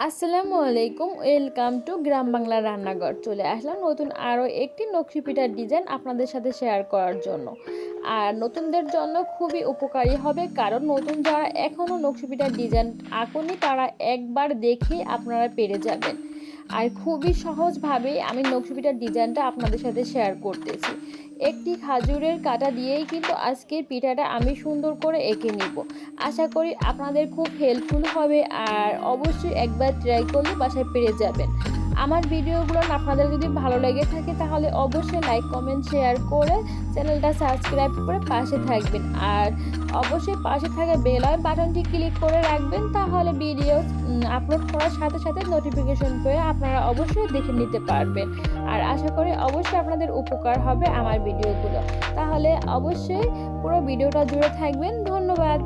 আসসালামু আলাইকুম, welcome two gram Bangla রান্নাঘর। চলে আসলাম নতুন আরও একটি নকশি পিঠার ডিজাইন আপনাদের সাথে শেয়ার করার জন্য। আর নতুনদের জন্য খুবই উপকারী হবে, কারণ নতুন যারা এখনও নকশি পিঠার ডিজাইন আঁকুনি তারা একবার দেখে আপনারা পেরে যাবেন। আর খুবই সহজভাবেই আমি নকশি পিঠার ডিজাইনটা আপনাদের সাথে শেয়ার করতেছি। একটি খাজুরের কাঁটা দিয়েই কিন্তু আজকের পিঠাটা আমি সুন্দর করে এঁকে নিব। আশা করি আপনাদের খুব হেল্পফুল হবে, আর অবশ্যই একবার ট্রাই করলে বাসায় পেরে যাবেন। আমার ভিডিওগুলো আপনাদের যদি ভালো লেগে থাকে তাহলে অবশ্যই লাইক, কমেন্ট, শেয়ার করে চ্যানেলটা সাবস্ক্রাইব করে পাশে থাকবেন। আর অবশ্যই পাশে থাকা বেল বাটনটি ক্লিক করে রাখবেন, তাহলে ভিডিও আপলোড করার সাথে সাথে নোটিফিকেশন পেয়ে আপনারা অবশ্যই দেখে নিতে পারবেন। আর আশা করি অবশ্যই আপনাদের উপকার হবে আমার ভিডিওগুলো। তাহলে অবশ্যই পুরো ভিডিওটা জুড়ে থাকবেন। ধন্যবাদ।